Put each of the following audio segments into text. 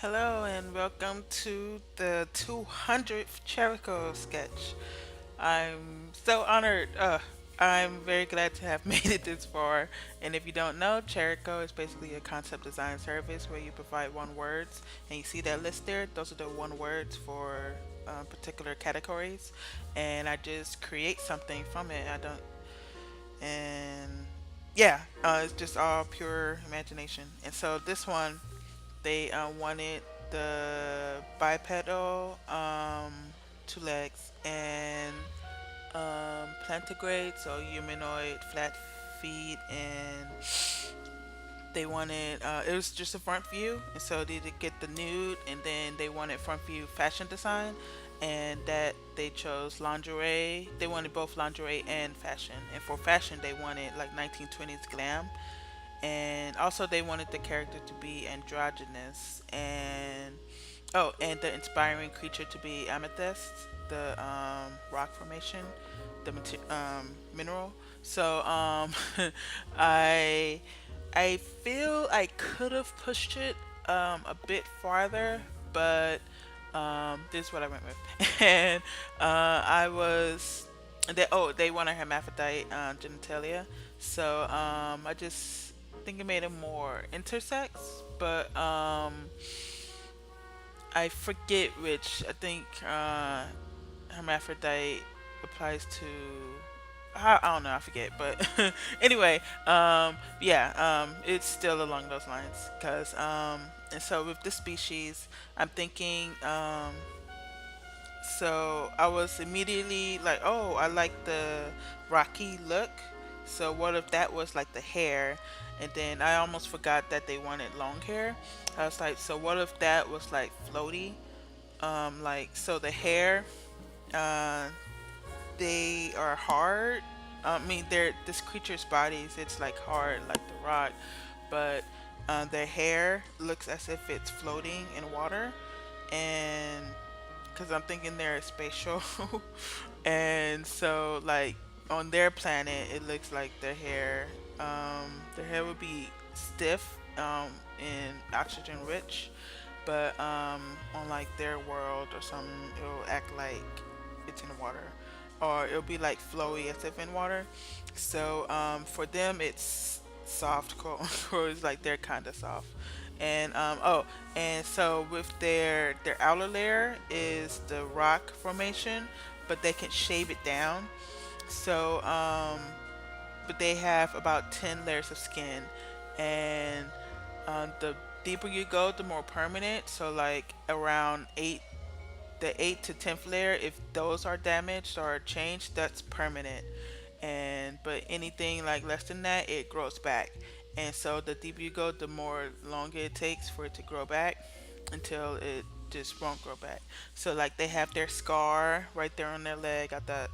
Hello and welcome to the 200th characo sketch. I'm so honored. I'm very glad to have made it this far. And if you don't know, characo is basically a concept design service where you provide one words, and you see that list there. Those are the one words for particular categories, and I just create something from it. I don't, and yeah, it's just all pure imagination. And so this one they wanted the bipedal, two legs, and plantigrade, so humanoid, flat feet, and they wanted it was just a front view, and so they did get the nude, and then they wanted front view fashion design, and that they chose lingerie. They wanted both lingerie and fashion, and for fashion they wanted like 1920s glam, and also they wanted the character to be androgynous, and oh, and the inspiring creature to be amethyst, the rock formation, the mineral. So I I feel I could have pushed it a bit farther, but this is what I went with. And I was they want a hermaphrodite genitalia, so I just think it made it more intersex, but I forget which. I think hermaphrodite applies to. I don't know. I forget, but anyway, yeah, it's still along those lines. Cause and so with this species, I'm thinking. So I was immediately like, oh, I like the rocky look. So what if that was like the hair? And then I almost forgot that they wanted long hair. I was like, so what if that was like floaty? Like so the hair, uh, they are hard. I mean, they're this creature's bodies. It's like hard, like the rock, but their hair looks as if it's floating in water, and because I'm thinking they're spatial, and so like on their planet, it looks like their hair would be stiff, and oxygen rich, but on like their world or something, it'll act like it's in water, or it'll be like flowy as if in water. So for them, it's soft, quote unquote. It's like they're kind of soft, and and so with their outer layer is the rock formation, but they can shave it down. So but they have about 10 layers of skin, and the deeper you go, the more permanent. So like around the 8th to 10th layer, if those are damaged or changed, that's permanent. And but anything like less than that, it grows back. And so the deeper you go, the more longer it takes for it to grow back until it just won't grow back. So like they have their scar right there on their leg. I thought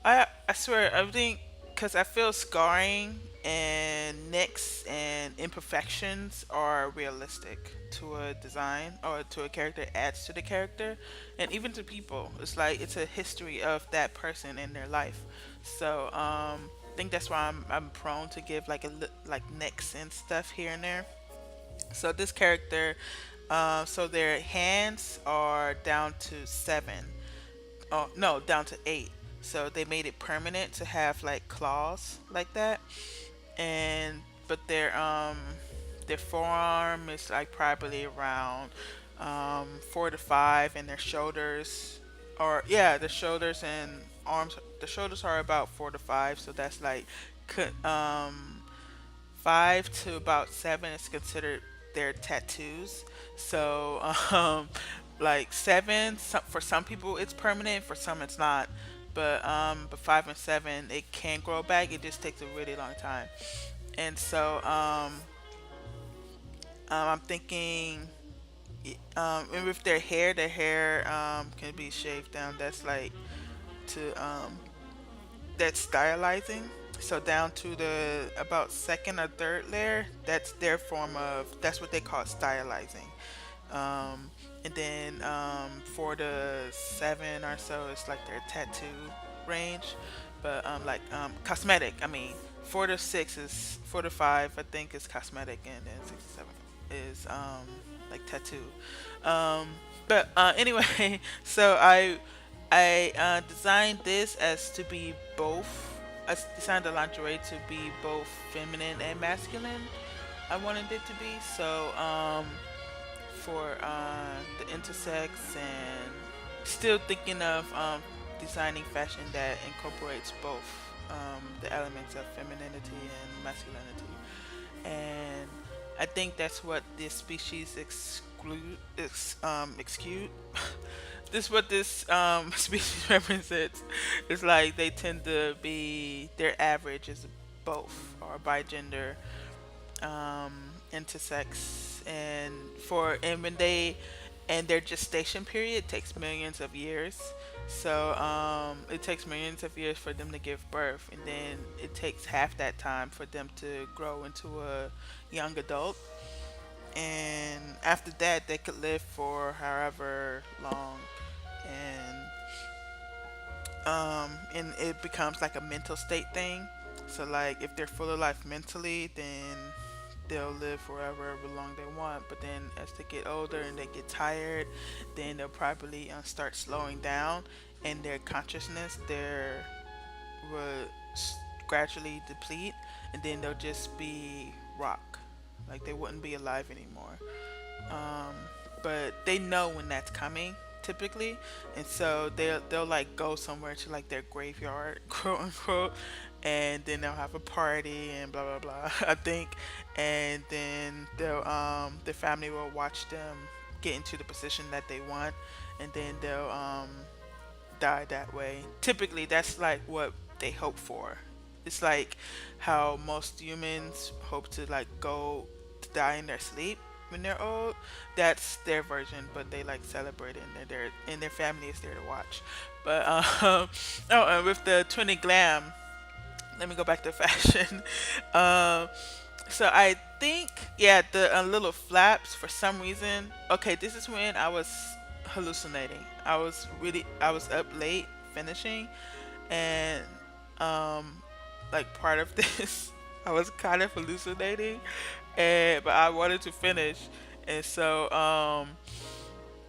I swear everything, because I feel scarring and nicks and imperfections are realistic to a design or to a character. It adds to the character, and even to people. It's like it's a history of that person in their life. So I think that's why I'm prone to give like like nicks and stuff here and there. So this character, so their hands are down to 7. Oh no, down to 8. So they made it permanent to have like claws like that, and but their forearm is like probably around 4 to 5, and their shoulders, or yeah, the shoulders and arms. The shoulders are about 4 to 5, so that's like 5 to about 7 is considered their tattoos. So, like 7, for some people it's permanent, for some it's not. But 5 and 7 it can grow back. It just takes a really long time. And so, I'm thinking, and with their hair can be shaved down. That's like to that's stylizing. So down to the about second or third layer, that's their form of, that's what they call stylizing. And then 4 to 7 or so is like their tattoo range, but like cosmetic. I mean, 4 to 6 is 4 to 5. I think is cosmetic, and then 6 to 7 is like tattoo. Um, but anyway, so I designed this as to be both. Designed the lingerie to be both feminine and masculine. I wanted it to be so. For the intersex and still thinking of designing fashion that incorporates both the elements of femininity and masculinity. And I think that's what this species exclude. This what this species represents. It's like they tend to be their average is both or bigender, intersex, and for and when they and their gestation period takes millions of years. So it takes millions of years for them to give birth, and then it takes half that time for them to grow into a young adult. And after that, they could live for however long, and and it becomes like a mental state thing. So like if they're full of life mentally, then they'll live forever, however long they want. But then as they get older and they get tired, then they'll probably start slowing down, and their consciousness their will gradually deplete, and then they'll just be rock, like they wouldn't be alive anymore. um, but they know when that's coming typically, and so they'll like go somewhere to like their graveyard, quote unquote, and then they'll have a party and blah blah blah. I think, and then they'll the family will watch them get into the position that they want, and then they'll die that way. Typically, that's like what they hope for. It's like how most humans hope to like go to die in their sleep when they're old. That's their version, but they like celebrate it, and their family is there to watch. But oh, and with the 20 glam, let me go back to fashion. um, so I think, yeah, the little flaps for some reason. Okay, this is when I was hallucinating. I was up late finishing, and like part of this, I was kind of hallucinating, and but I wanted to finish, and so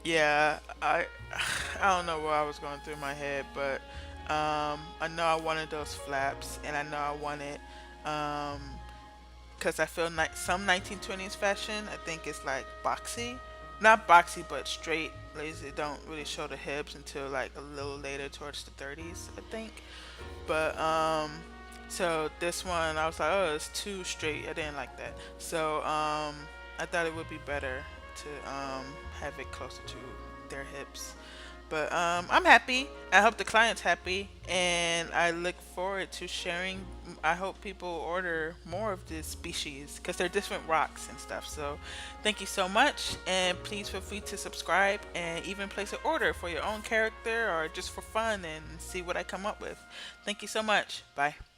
yeah, I don't know what I was going through my head, but I know I wanted those flaps, and I know I wanted um because I feel like some 1920s fashion, I think it's like boxy, not boxy, but straight lazy. They don't really show the hips until like a little later towards the 30s, I think. But so this one I was like, oh, it's too straight. I didn't like that. So I thought it would be better to have it closer to their hips. But I'm happy. I hope the client's happy, and I look forward to sharing. I hope people order more of this species because they're different rocks and stuff. So, thank you so much, and please feel free to subscribe and even place an order for your own character or just for fun and see what I come up with. Thank you so much. Bye.